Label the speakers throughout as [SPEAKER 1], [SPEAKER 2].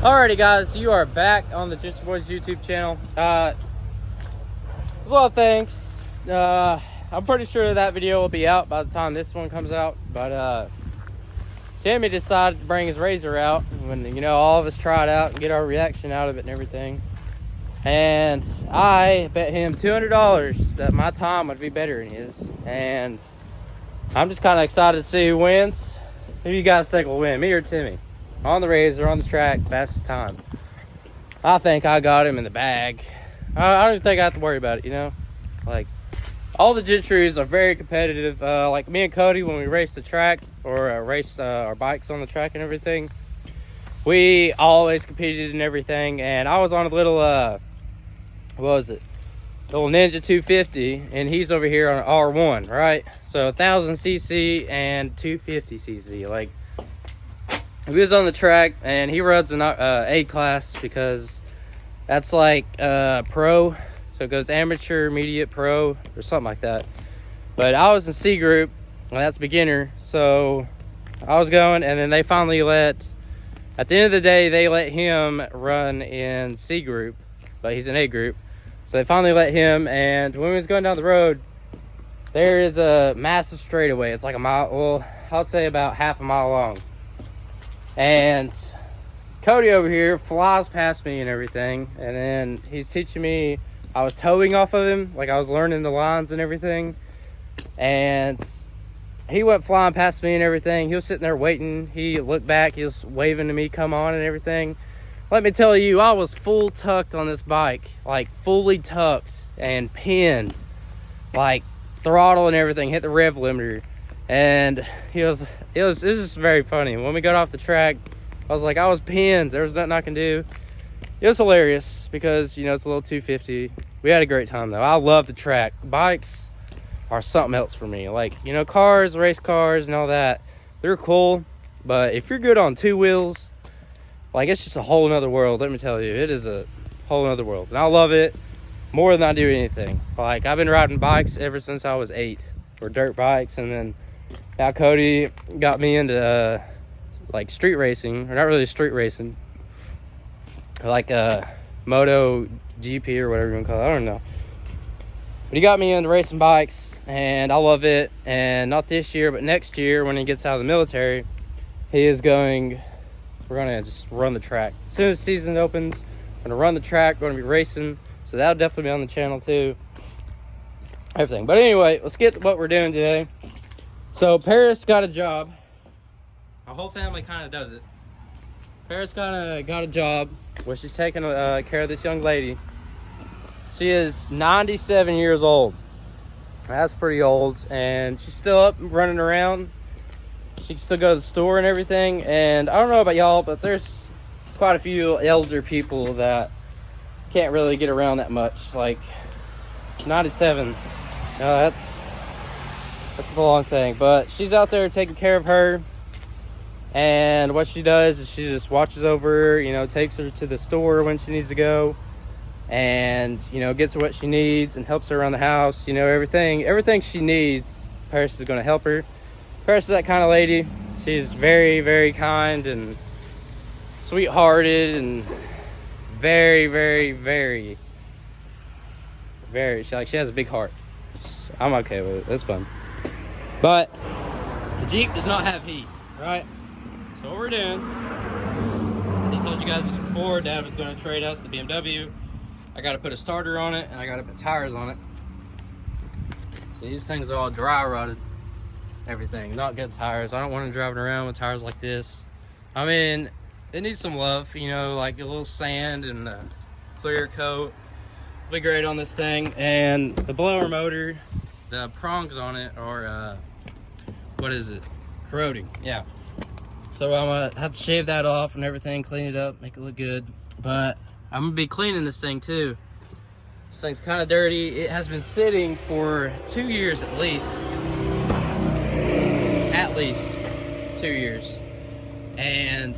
[SPEAKER 1] Alrighty guys, you are back on the Ginger Boys YouTube channel. There's a lot of things. I'm pretty sure that video will be out by the time this one comes out. But Timmy decided to bring his razor out when, all of us tried out and get our reaction out of it and everything. And I bet him $200 that my time would be better than his. And I'm just kind of excited to see who wins. Who do you guys think will win, me or Timmy? On the razor, on the track, fastest time. I think I got him in the bag. I don't even think I have to worry about it, Like, all the Gentries are very competitive. Like me and Cody, when we race the track or race our bikes on the track and everything, we always competed and everything. And I was on a little, little Ninja 250, and he's over here on an R1, right? So 1000cc and 250cc. Like, he was on the track, and he runs an A class because that's like pro. So it goes amateur, intermediate, pro, or something like that. But I was in C group, and that's beginner. So I was going, and then they finally at the end of the day, they let him run in C group, but he's in A group. So they finally let him, and when we was going down the road, there is a massive straightaway. It's like a mile, well, I'd say about half a mile long. And Cody over here flies past me and everything, and then he's teaching me. I was towing off of him, like I was learning the lines and everything, and he went flying past me and everything. He was sitting there waiting. He looked back, he was waving to me, come on and everything. Let me tell you, I was full tucked on this bike, like fully tucked and pinned, like throttle and everything, hit the rev limiter. And it was just very funny. When we got off the track, I was like, I was pinned. There was nothing I can do. It was hilarious because, it's a little 250. We had a great time, though. I love the track. Bikes are something else for me. Like, cars, race cars, and all that, they're cool. But if you're good on two wheels, like, it's just a whole nother world. Let me tell you, it is a whole nother world. And I love it more than I do anything. Like, I've been riding bikes ever since I was 8, or dirt bikes, and then now Cody got me into like street racing, or not really street racing, like Moto GP or whatever you want to call it. I don't know. But he got me into racing bikes, and I love it. And not this year, but next year when he gets out of the military, we're going to just run the track. As soon as the season opens, we're going to run the track, going to be racing. So that'll definitely be on the channel too. Everything. But anyway, let's get to what we're doing today. So Paris got a job. Our whole family kind of does it. Paris got a job where she's taking care of this young lady. She is 97 years old. That's pretty old. And she's still up and running around. She can still go to the store and everything. And I don't know about y'all, but there's quite a few elder people that can't really get around that much. Like 97. No, that's a long thing. But she's out there taking care of her. And what she does is she just watches over her, takes her to the store when she needs to go. And, gets her what she needs and helps her around the house. Everything she needs, Paris is going to help her. Paris is that kind of lady. She's very, very kind and sweethearted and very, very, very, very, she has a big heart. I'm okay with it. That's fun. But the Jeep does not have heat, right? So what we're doing, as I told you guys this before, Dad was going to trade us the BMW. I got to put a starter on it, and I got to put tires on it. So these things are all dry rotted, everything, not good tires. I don't want to drive it around with tires like this. I mean, it needs some love, like a little sand and a clear coat. It'll be great on this thing. And the blower motor, the prongs on it are, corroding, yeah. So I'm gonna have to shave that off and everything, clean it up, make it look good. But I'm gonna be cleaning this thing too. This thing's kind of dirty. It has been sitting for 2 years at least. At least 2 years. And,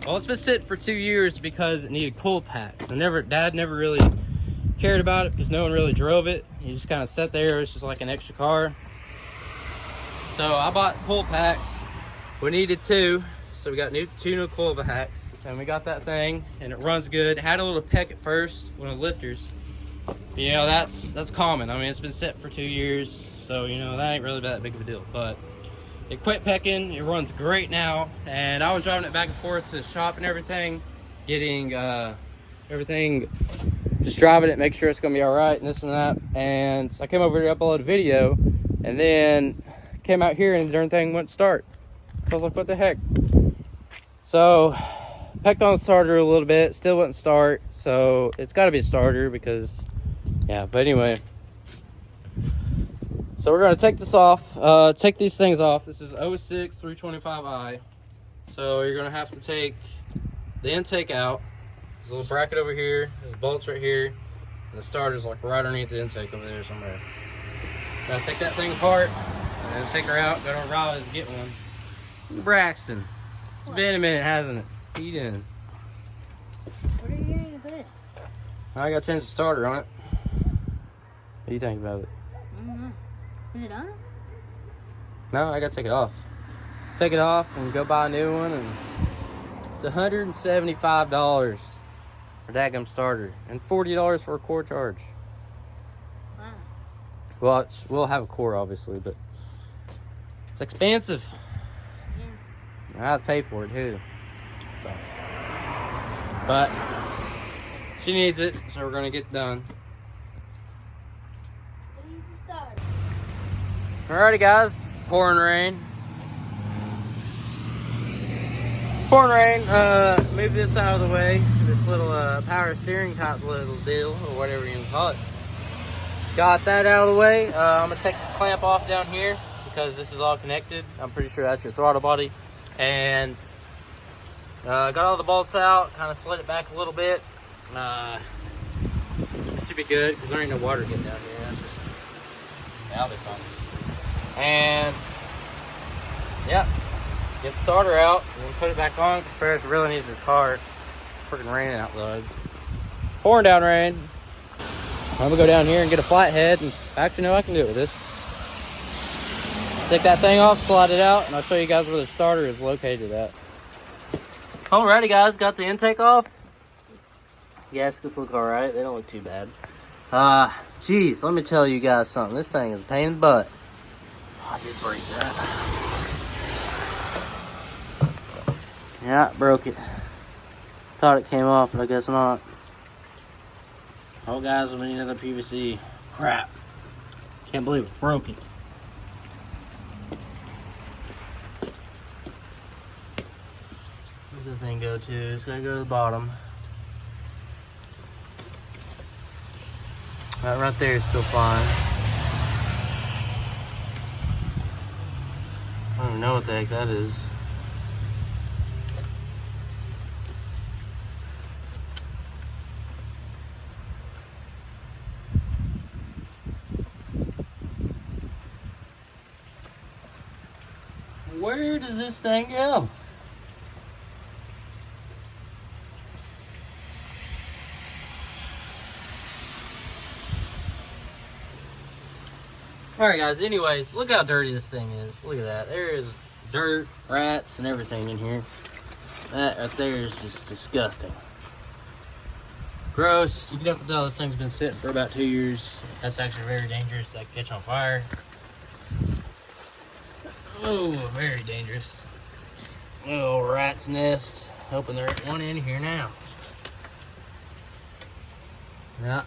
[SPEAKER 1] well, it's been sitting for 2 years because it needed coil packs. Dad never really cared about it because no one really drove it. You just kind of sat there. It's just like an extra car. So I bought coil packs. We needed 2. So we got two new coil packs, and we got that thing, and it runs good. Had a little peck at first, one of the lifters. You know, that's common. I mean, it's been set for 2 years, so you know that ain't really that big of a deal. But it quit pecking. It runs great now, and I was driving it back and forth to the shop and everything, getting everything, just driving it, make sure it's gonna be all right and this and that. And so I came over to upload a video, and then came out here and the darn thing wouldn't start. I was like, what the heck? So pecked on the starter a little bit, still wouldn't start. So it's got to be a starter because, yeah. But anyway, so we're gonna take this off, take these things off. This is 06 325i. So you're gonna have to take the intake out. There's a little bracket over here, there's bolts right here, and the starter's like right underneath the intake over there somewhere. Gotta take that thing apart, and then take her out, go to Riley's, get one. Braxton, it's been a minute, hasn't it? What are you doing?
[SPEAKER 2] What are you doing with this?
[SPEAKER 1] I got to change the starter on it. What do you think about it?
[SPEAKER 2] I don't know. Is it on?
[SPEAKER 1] No, I got to take it off. Take it off and go buy a new one, and it's $175 for that daggum starter, and $40 for a core charge.
[SPEAKER 2] Wow.
[SPEAKER 1] Well, we'll have a core obviously, but it's expensive.
[SPEAKER 2] Yeah.
[SPEAKER 1] I have to pay for it too. So, but she needs it, so we're gonna get it done.
[SPEAKER 2] What do you just start?
[SPEAKER 1] Alrighty, guys, pouring rain. Pouring rain. Move this out of the way. This little power steering type little deal, or whatever you can call it. Got that out of the way. I'm gonna take this clamp off down here because this is all connected. I'm pretty sure that's your throttle body. And got all the bolts out. Kind of slid it back a little bit. It should be good because there ain't no water getting down here. That's just that'll be fun. And yeah. Get the starter out and then put it back on because Paris really needs his car. It's freaking raining outside. Pouring down rain. I'm gonna go down here and get a flathead, and actually no, I can do it with this. Take that thing off, slide it out, and I'll show you guys where the starter is located at. Alrighty guys, got the intake off. Gaskets look alright, they don't look too bad. Geez, let me tell you guys something. This thing is a pain in the butt. I did break that. Yeah, broke it. Thought it came off, but I guess not. Oh, guys, we need another PVC. Crap. Can't believe it. Broke it. Where's the thing go to? It's gotta go to the bottom. That right there is still fine. I don't even know what the heck that is. Where does this thing go? Alright guys, anyways, look how dirty this thing is. Look at that. There is dirt, rats, and everything in here. That right there is just disgusting. Gross. You can definitely tell this thing's been sitting for about 2 years. That's actually very dangerous. That can catch on fire. Oh, very dangerous. Oh, rat's nest. Hoping there ain't one in here now. Yeah.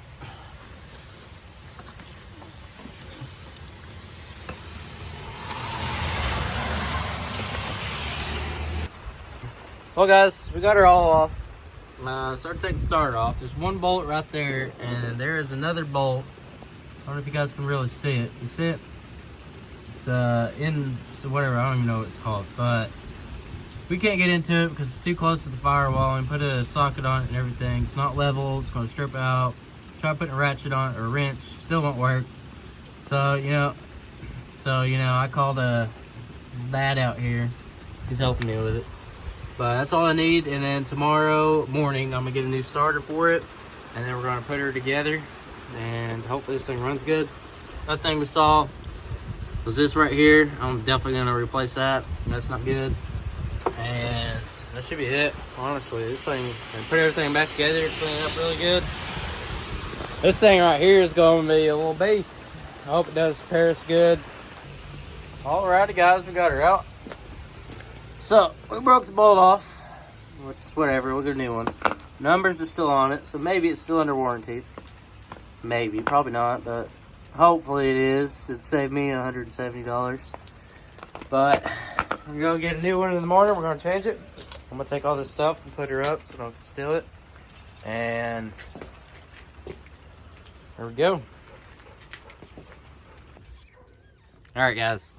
[SPEAKER 1] Well, guys, we got her all off. Start taking the starter off. There's one bolt right there, and there is another bolt. I don't know if you guys can really see it. You see it? It's so whatever, I don't even know what it's called, but we can't get into it because it's too close to the firewall, and put a socket on it and everything. It's not level, it's gonna strip out. Try putting a ratchet on it or a wrench, still won't work. So you know, I called a lad out here. He's helping me with it. But that's all I need, and then tomorrow morning I'm gonna get a new starter for it, and then we're gonna put her together, and hopefully this thing runs good. Another thing we saw was this right here. I'm definitely gonna replace that. That's not good. And that should be it. Honestly, this thing, I put everything back together, clean it up really good. This thing right here is going to be a little beast. I hope it does Paris good. Alrighty guys, we got her out. So, we broke the bolt off, which is whatever, we'll get a new one. Numbers are still on it, so maybe it's still under warranty. Maybe, probably not, but hopefully it is. It'd save me $170. But we're gonna get a new one in the morning. We're gonna change it. I'm gonna take all this stuff and put her up so I don't steal it. And there we go. All right, guys.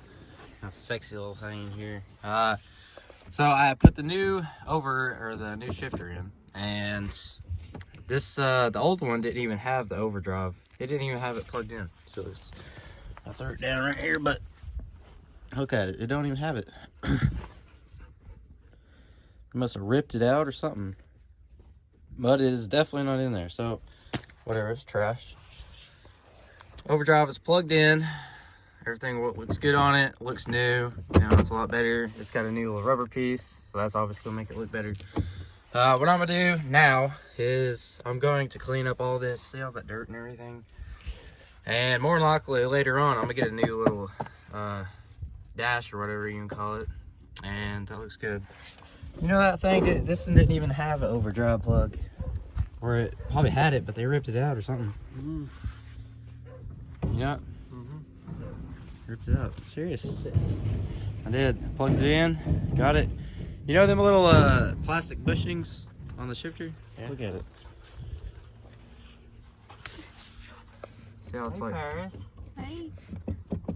[SPEAKER 1] That's a sexy little thing in here. So I put the new the new shifter in, and this the old one didn't even have the overdrive. It didn't even have it plugged in. So I threw it down right here, but look at it. It don't even have it. It must have ripped it out or something. But it is definitely not in there. So whatever, it's trash. Overdrive is plugged in. Everything looks good on it. Looks new. You know, it's a lot better. It's got a new little rubber piece, so that's obviously gonna make it look better. What I'm gonna do now is I'm going to clean up all this, see all that dirt and everything. And more than likely later on, I'm gonna get a new little dash or whatever you can call it, and that looks good. You know that thing? This one didn't even have an overdrive plug, or it probably had it, but they ripped it out or something. You know? Ripped it out. Serious. I did. Plugged it in. Got it. You know them little plastic bushings on the shifter? Yeah. Look at it. See how it's like.
[SPEAKER 3] Paris.
[SPEAKER 2] Hey,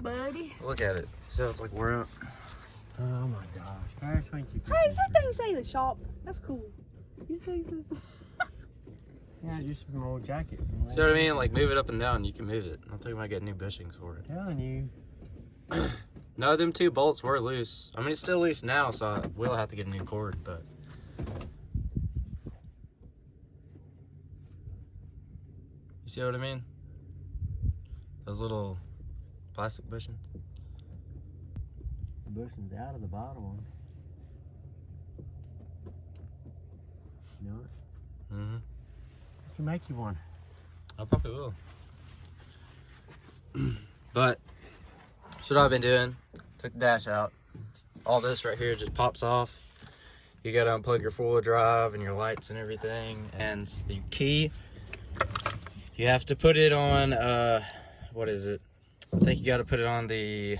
[SPEAKER 2] buddy.
[SPEAKER 1] Look at it. See how it's like wore out.
[SPEAKER 3] Oh my gosh. Paris, why don't you
[SPEAKER 4] Hey, that thing say the shop. That's cool. You say this.
[SPEAKER 3] Yeah, just some old jacket.
[SPEAKER 1] See what I mean? Like move it up and down. You can move it. I'm talking about getting new bushings for it.
[SPEAKER 3] Telling you.
[SPEAKER 1] No, them two bolts were loose. I mean, it's still loose now, so I will have to get a new cord, but. You see what I mean? Those little plastic bushings.
[SPEAKER 3] The bushing's out of the bottom one. You know it?
[SPEAKER 1] Mm-hmm.
[SPEAKER 3] I can make you one.
[SPEAKER 1] I probably will. But that's what I've been doing. Took the dash out. All this right here just pops off. You gotta unplug your four-wheel drive and your lights and everything. And the key, you have to put it on, what is it? I think you gotta put it on the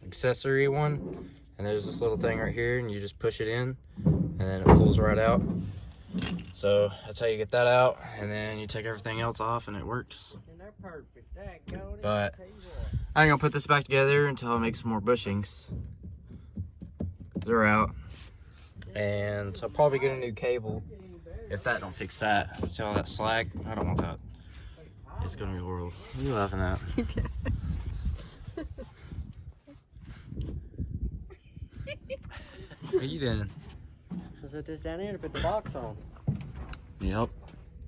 [SPEAKER 1] accessory one. And there's this little thing right here, and you just push it in, and then it pulls right out. So that's how you get that out, and then you take everything else off and it works. But I'm gonna put this back together until I make some more bushings. They're out, and I'll probably get a new cable if that don't fix that. See all that slack? I don't want that. It's gonna be horrible. What are you laughing at? What are you doing?
[SPEAKER 3] I set this down here to put the box on.
[SPEAKER 1] Yep.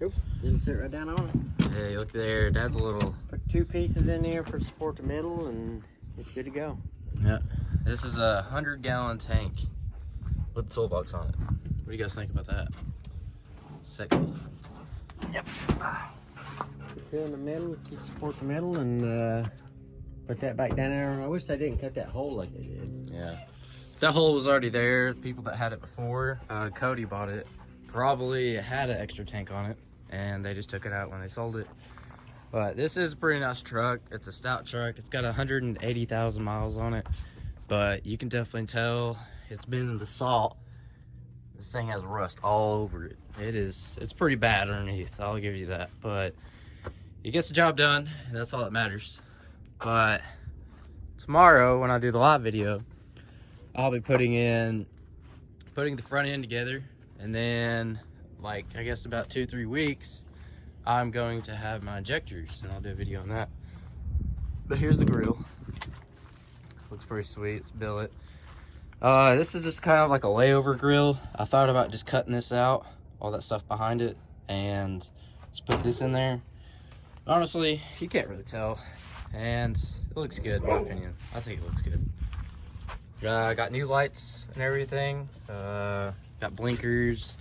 [SPEAKER 3] Oop, didn't sit right down on it.
[SPEAKER 1] Hey, look there. Dad's a little.
[SPEAKER 3] Put 2 pieces in there for support the middle, and it's good to go.
[SPEAKER 1] Yeah. This is a 100-gallon tank with the toolbox on it. What do you guys think about that? Sexy. Yep.
[SPEAKER 3] Fill in the middle to support the middle, and put that back down there. I wish they didn't cut that hole like they did.
[SPEAKER 1] Yeah. That hole was already there. People that had it before, Cody bought it. Probably had an extra tank on it, and they just took it out when they sold it. But this is a pretty nice truck. It's a stout truck. It's got 180,000 miles on it, but you can definitely tell it's been in the salt. This thing has rust all over it. It's pretty bad underneath, I'll give you that, but it gets the job done, and that's all that matters. But tomorrow, when I do the live video, I'll be putting the front end together, and then, like, I guess about 2-3 weeks, I'm going to have my injectors, and I'll do a video on that. But here's the grill. Looks pretty sweet. It's billet. This is just kind of like a layover grill. I thought about just cutting this out, all that stuff behind it, and just put this in there. Honestly, you can't really tell, and it looks good in my opinion. I think it looks good. Got new lights and everything. Got blinkers.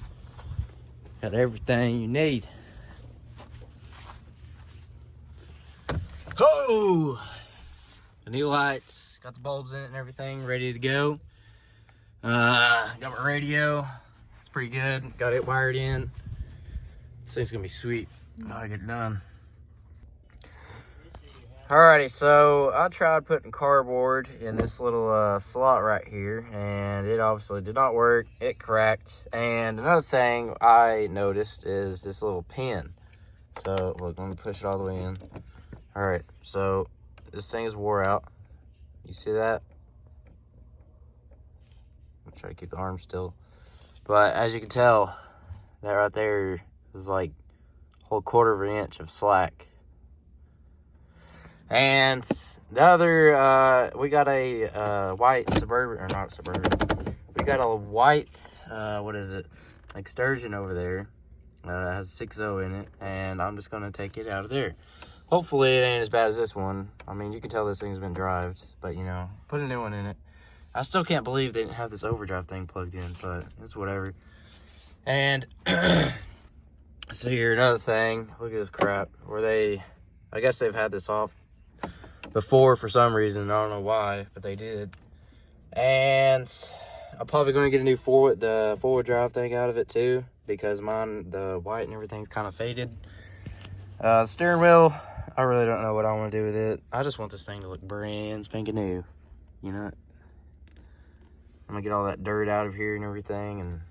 [SPEAKER 1] Got everything you need. Oh! The new lights. Got the bulbs in it and everything. Ready to go. Got my radio. It's pretty good. Got it wired in. This thing's gonna be sweet. I get it done. Alrighty, so I tried putting cardboard in this little slot right here, and it obviously did not work. It cracked. And another thing I noticed is this little pin. So look, let me push it all the way in. Alright, so this thing is wore out. You see that? I'm trying to keep the arm still. But as you can tell, that right there is like a whole 1/4 inch of slack. And the other, we got a white Suburban, or not Suburban. We got a white, what is it? Excursion over there. It has a 6.0 in it, and I'm just gonna take it out of there. Hopefully it ain't as bad as this one. I mean, you can tell this thing's been drived, but you know, put a new one in it. I still can't believe they didn't have this overdrive thing plugged in, but it's whatever. And so here, another thing. Look at this crap. I guess they've had this off before for some reason. I don't know why, but they did. And I'm probably going to get a new four-wheel drive thing out of it too, because mine, the white and everything's kind of faded. Steering wheel, I really don't know what I want to do with it. I just want this thing to look brand spanking new. You know, I'm going to get all that dirt out of here and everything, and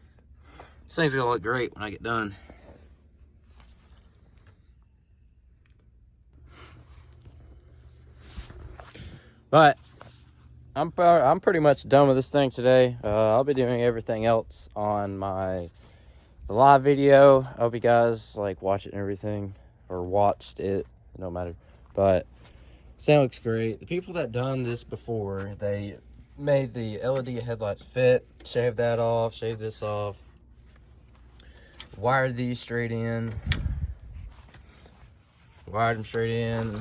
[SPEAKER 1] this thing's going to look great when I get done. But I'm pretty much done with this thing today. I'll be doing everything else on the live video. I hope you guys like watch it and everything, or watched it. It don't matter. But this thing looks great. The people that done this before, they made the LED headlights fit, shaved that off, shaved this off, wired these straight in, wired them straight in.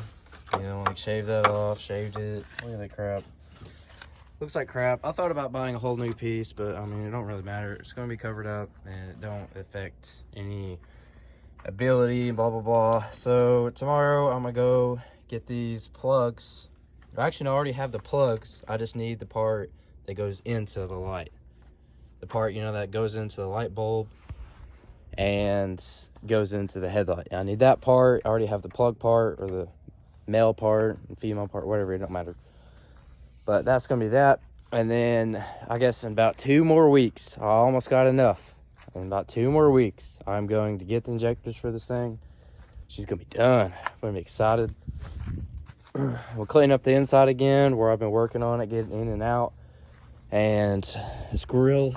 [SPEAKER 1] You know, like shaved that off, shaved it. Look at that crap. Looks like crap. I thought about buying a whole new piece, but I mean, it don't really matter. It's going to be covered up and it don't affect any ability, blah, blah, blah. So tomorrow I'm going to go get these plugs. Actually, no, I already have the plugs. I just need the part that goes into the light. The part, you know, that goes into the light bulb and goes into the headlight. I need that part. I already have the plug part, or the male part and female part, whatever, it don't matter. But that's gonna be that. And then I guess in about 2 more weeks, I almost got enough. In about 2 more weeks, I'm going to get the injectors for this thing. She's gonna be done. I'm gonna be excited. We'll clean up the inside again where I've been working on it, getting in and out. And this grill,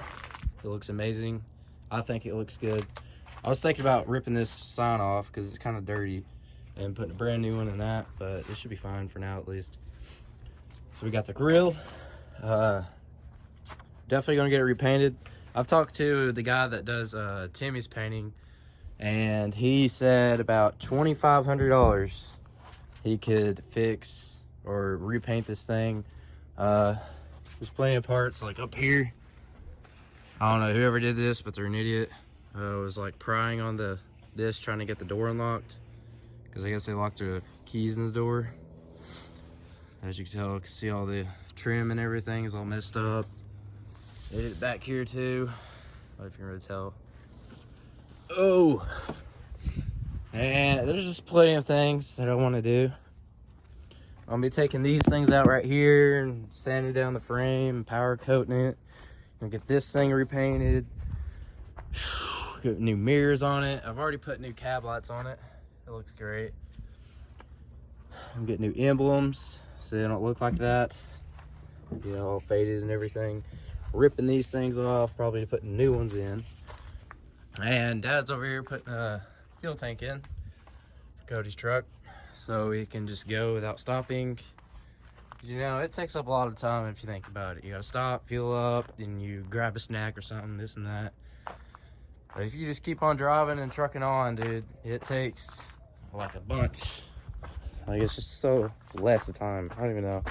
[SPEAKER 1] it looks amazing. I think it looks good. I was thinking about ripping this sign off because it's kind of dirty, and putting a brand new one in that, but it should be fine for now at least. So we got the grill. Definitely gonna get it repainted. I've talked to the guy that does Timmy's painting, and he said about $2,500 he could fix or repaint this thing. There's plenty of parts like up here. I don't know whoever did this, but they're an idiot. Was like prying on this trying to get the door unlocked, because I guess they locked the keys in the door. As you can tell, you can see all the trim and everything is all messed up. They did it back here too. I don't know if you can really tell. Oh! And there's just plenty of things that I want to do. I'll be taking these things out right here and sanding down the frame and powder coating it. And get this thing repainted. Get new mirrors on it. I've already put new cab lights on it. It looks great. I'm getting new emblems so they don't look like that. You know, all faded and everything. Ripping these things off, probably putting new ones in. And Dad's over here putting a fuel tank in Cody's truck, so he can just go without stopping. You know, it takes up a lot of time if you think about it. You gotta stop, fuel up, then you grab a snack or something, this and that. But if you just keep on driving and trucking on, dude, it takes like a bunch. Like, it's just so less of time. I don't even know.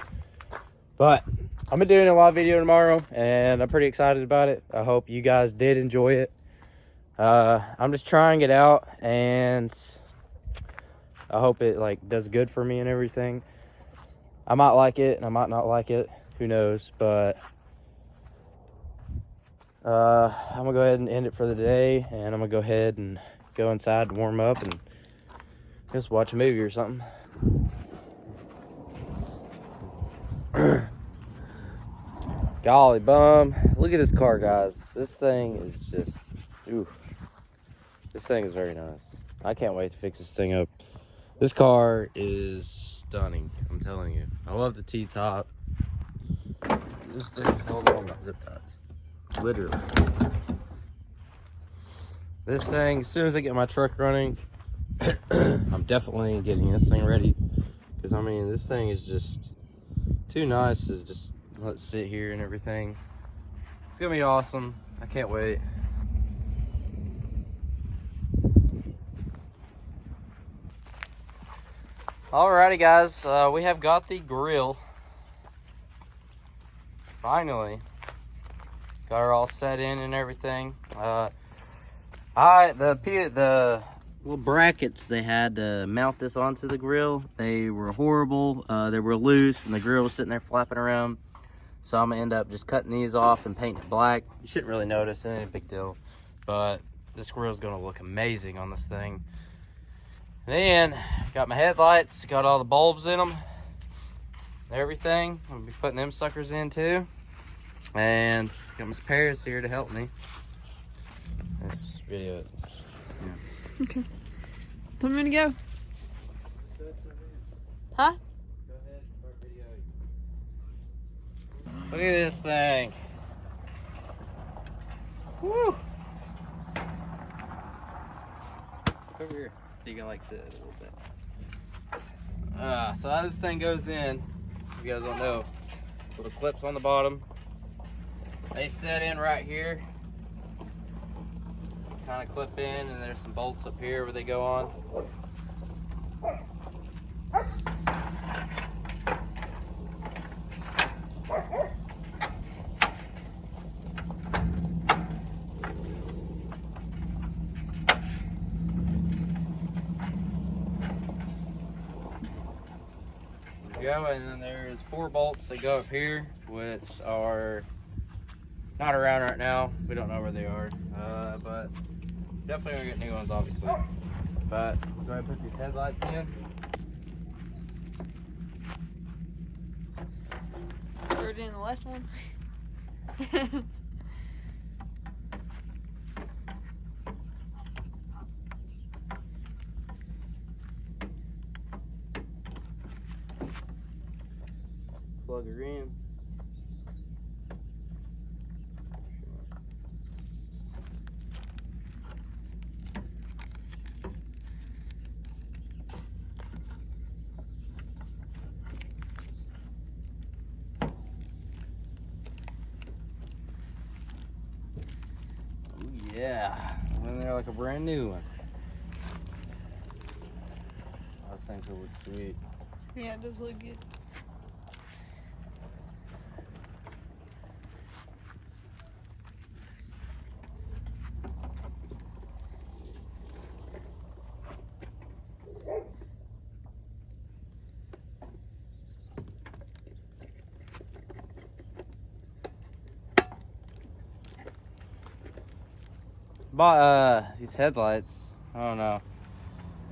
[SPEAKER 1] But I'm gonna be doing a live video tomorrow, and I'm pretty excited about it. I hope you guys did enjoy it. I'm just trying it out, and I hope it like does good for me and everything. I might like it, and I might not like it. Who knows? But I'm gonna go ahead and end it for the day, and I'm gonna go ahead and go inside and warm up and just watch a movie or something. Golly bum, look at this car, guys. This thing is just, ooh, this thing is very nice. I can't wait to fix this thing up. This car is stunning, I'm telling you. I love the T-top. This thing's held on by zip ties, literally. This thing, as soon as I get my truck running, I'm definitely getting this thing ready. Because, I mean, this thing is just too nice to just let sit here and everything. It's gonna be awesome. I can't wait. Alrighty, guys. We have got the grill. Finally. Got her all set in and everything. The little brackets they had to mount this onto the grill, they were horrible. They were loose, and the grill was sitting there flapping around. So I'm gonna end up just cutting these off and painting it black. You shouldn't really notice, it ain't a big deal. But this grill's gonna look amazing on this thing. Then, got my headlights, got all the bulbs in them, everything. I'm gonna be putting them suckers in too. And got Miss Paris here to help me. Let's video it. Yeah.
[SPEAKER 4] Okay. Tell me when to go. Huh?
[SPEAKER 1] Go ahead, start videoing. Look at this thing. Woo! Look over here so you can like sit it a little bit. So how this thing goes in, if you guys don't know, little clips on the bottom. They set in right here. Kind of clip in, and there's some bolts up here where they go on. Go, and then there's 4 bolts that go up here, which are not around right now. We don't know where they are, but definitely gonna get new ones, obviously. But so I put these headlights in.
[SPEAKER 4] Throw it in the left one.
[SPEAKER 1] Plug her in. Yeah, and they're like a brand new one. Oh, this thing's gonna look sweet.
[SPEAKER 4] Yeah, it does look good.
[SPEAKER 1] Bought these headlights. I don't know.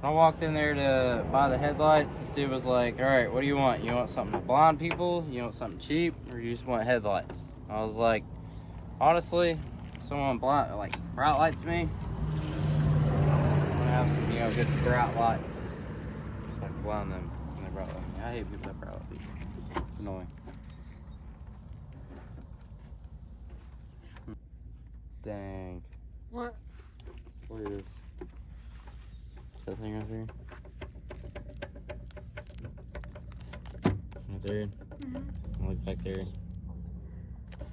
[SPEAKER 1] I walked in there to buy the headlights. This dude was like, all right, what do you want? You want something to blind people? You want something cheap? Or you just want headlights? I was like, honestly, if someone bright lights me, I'm gonna have some, good bright lights. So I can blind them when they bright light me. I hate people that bright light people. It's annoying. Dang.
[SPEAKER 4] What?
[SPEAKER 1] Look at this. That thing right there? Right there. Look back there.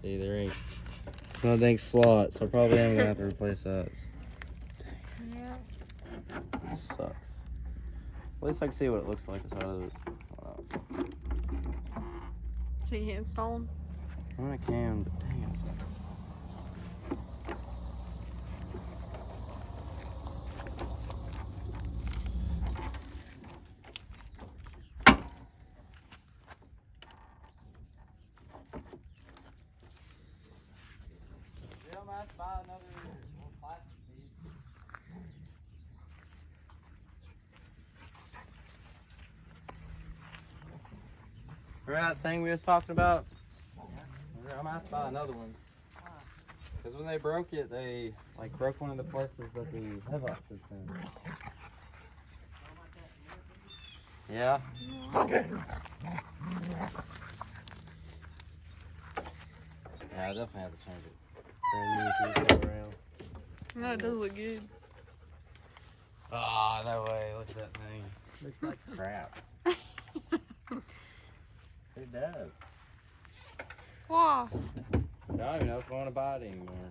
[SPEAKER 1] See, there ain't no dang slot, so I probably am gonna have to replace that.
[SPEAKER 4] Yeah.
[SPEAKER 1] This sucks. At least I can see what it looks like.
[SPEAKER 4] So you can't install them?
[SPEAKER 1] I can, but dang it. Remember that thing we was talking about? I'm gonna have to buy another one. Because when they broke it, they like broke one of the places that the headlight sits in. Yeah. Yeah, I definitely have to change it.
[SPEAKER 3] Brand new piece all around.
[SPEAKER 4] No, it does look good.
[SPEAKER 1] Ah, no way. Look at that thing.
[SPEAKER 3] Looks like crap. It does.
[SPEAKER 4] Wow.
[SPEAKER 1] I don't even know if I want to buy it anymore.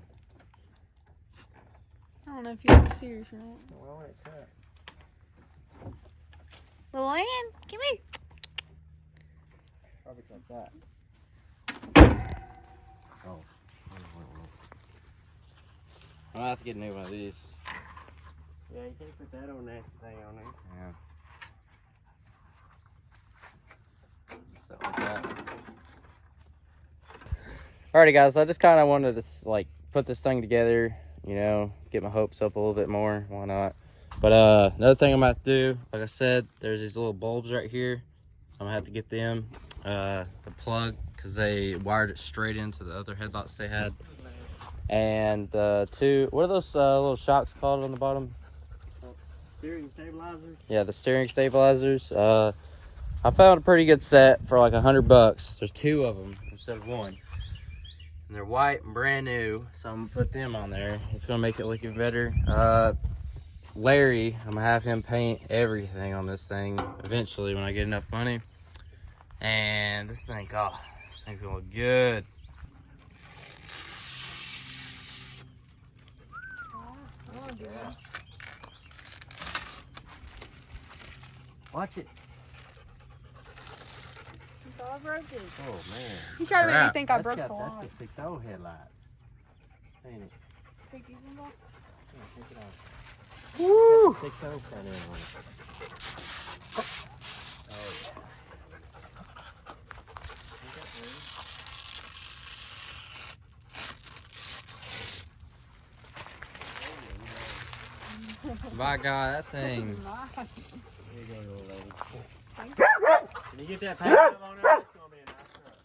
[SPEAKER 4] I don't know if you're serious or not.
[SPEAKER 3] Well, it cut.
[SPEAKER 4] Lillian, come here.
[SPEAKER 1] Probably like that.
[SPEAKER 3] Oh.
[SPEAKER 1] I'm gonna have to get a new one of these.
[SPEAKER 3] Yeah, you can't put that old nasty thing on there.
[SPEAKER 1] Yeah. Just something like that. Alrighty, guys. I just kind of wanted to like put this thing together. You know, get my hopes up a little bit more. Why not? But another thing I'm gonna have to do, like I said, there's these little bulbs right here. I'm gonna have to get them. The plug, because they wired it straight into the other headlights they had. And two, what are those little shocks called on the bottom?
[SPEAKER 3] Steering stabilizers.
[SPEAKER 1] Yeah, the steering stabilizers. I found a pretty good set for like $100. There's two of them instead of one. And they're white and brand new, so I'm gonna put them on there. It's gonna make it look even better. Larry, I'm gonna have him paint everything on this thing eventually when I get enough money. And this thing's gonna look good.
[SPEAKER 3] Watch it.
[SPEAKER 4] I broke it.
[SPEAKER 3] Oh, man.
[SPEAKER 4] You tried to make me
[SPEAKER 1] Crap.
[SPEAKER 4] think I broke the
[SPEAKER 3] That's
[SPEAKER 4] line.
[SPEAKER 3] the 6.0 headlight. Ain't it?
[SPEAKER 4] Take these ones off?
[SPEAKER 3] Yeah, take it off.
[SPEAKER 1] Woo!
[SPEAKER 3] Got the 6.0 front end on it. Oh, yeah.
[SPEAKER 1] My God, that thing.
[SPEAKER 4] Nice.
[SPEAKER 3] Here you go, little lady. Can you get that paint job on there? It's gonna be a nice truck.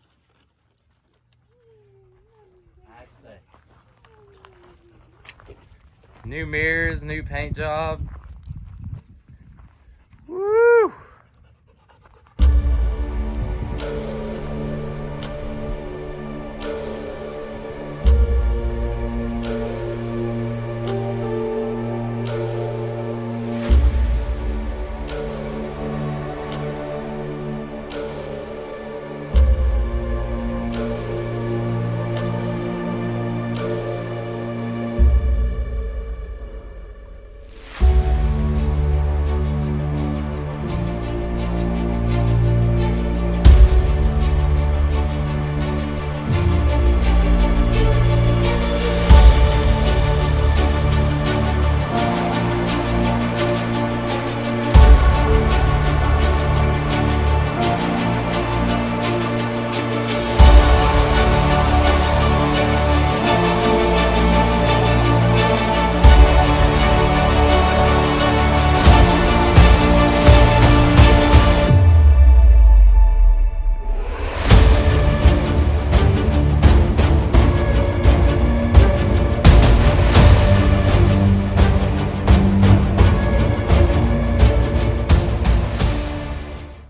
[SPEAKER 3] I'd say.
[SPEAKER 1] New mirrors, new paint job. Woo!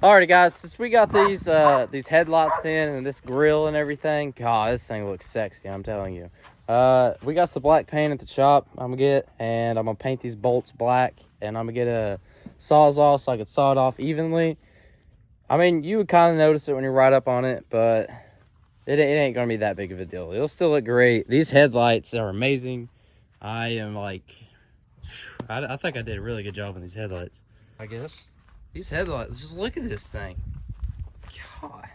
[SPEAKER 1] Alrighty, guys, since we got these headlights in and this grill and everything, God, this thing looks sexy, I'm telling you. We got some black paint at the shop I'm gonna get, and I'm gonna paint these bolts black, and I'm gonna get a Sawzall so I can saw it off evenly. I mean, you would kind of notice it when you're right up on it, but it ain't gonna be that big of a deal. It'll still look great. These headlights are amazing. I am like, I think I did a really good job on these headlights, I guess. These headlights, just look at this thing. God.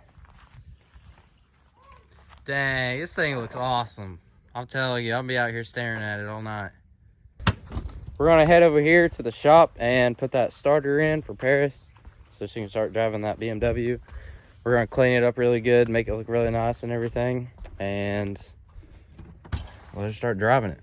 [SPEAKER 1] Dang, this thing looks awesome. I'm telling you, I'll be out here staring at it all night. We're gonna head over here to the shop and put that starter in for Paris so she can start driving that BMW. We're gonna clean it up really good, make it look really nice and everything, and let her start driving it.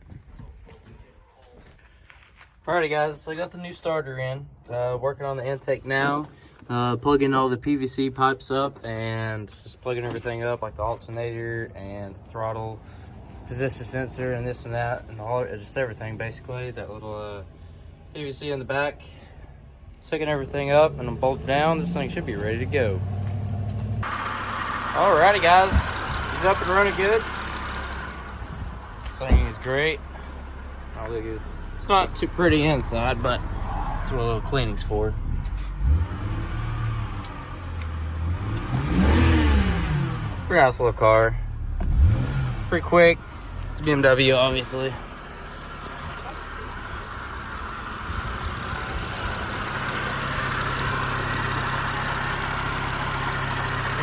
[SPEAKER 1] Alrighty guys, so I got the new starter in. Working on the intake now. Plugging all the PVC pipes up and just plugging everything up, like the alternator and the throttle position sensor and this and that and all, just everything basically. That little PVC in the back. Checking everything up and I'm bolted down. This thing should be ready to go. Alrighty guys, it's up and running good. This thing is great. Oh, look, it's not too pretty inside, but that's what a little cleaning's for. Pretty nice little car. Pretty quick. It's a BMW, obviously. It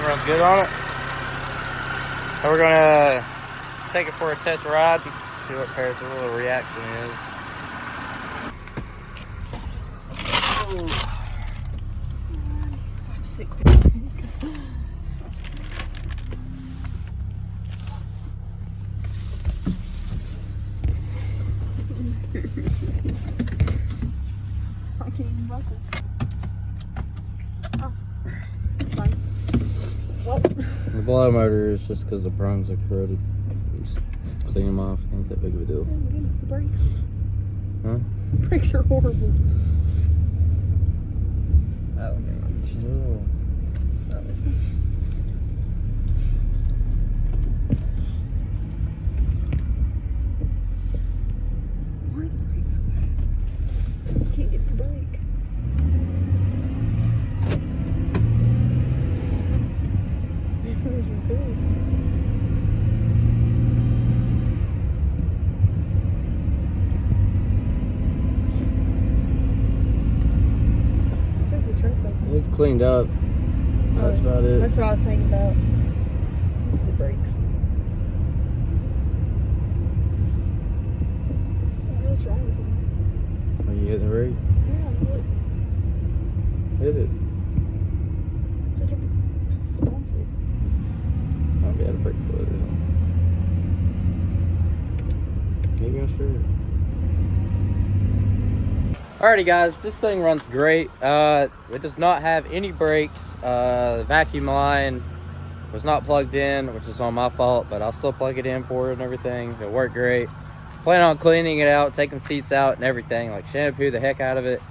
[SPEAKER 1] runs good on it. So we're gonna take it for a test ride, see what Paris' little reaction is.
[SPEAKER 4] I have to sit close to you because I can't even buckle. Oh, it's fine. What?
[SPEAKER 1] The blow motor is just because the prongs are corroded. Just clean them off. Ain't that big of a deal.
[SPEAKER 4] Oh my goodness, the brakes.
[SPEAKER 1] Huh?
[SPEAKER 4] The brakes are horrible. Oh, never mind. It's just,
[SPEAKER 1] Oh.
[SPEAKER 4] why are the brakes so bad? Can't get the brake. Those are good. It says the trunk's open.
[SPEAKER 1] It's cleaned up. That's about it.
[SPEAKER 4] That's what I was saying about. This is the brakes. What's wrong with them?
[SPEAKER 1] Are you hitting the brake?
[SPEAKER 4] Yeah, look.
[SPEAKER 1] Hit it.
[SPEAKER 4] It's like you have to stomp it.
[SPEAKER 1] I'll be out of brake fluid or something. Maybe I'm sure. Alrighty guys, this thing runs great. It does not have any brakes. The vacuum line was not plugged in, which is on my fault, but I'll still plug it in for it and everything. It'll work great. Plan on cleaning it out, taking seats out and everything, like shampoo the heck out of it.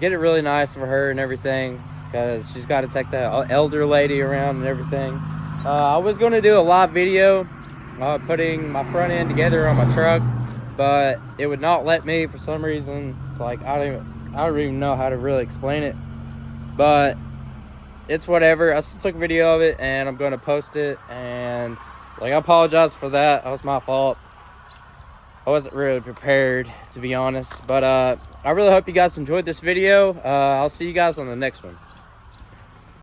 [SPEAKER 1] Get it really nice for her and everything, because she's got to take that elder lady around and everything. I was going to do a live video putting my front end together on my truck, but it would not let me for some reason. Like, I don't even know how to really explain it, but it's whatever. I still took a video of it and I'm going to post it, and like, I apologize for that. That was my fault. I wasn't really prepared, to be honest, but I really hope you guys enjoyed this video. I'll see you guys on the next one.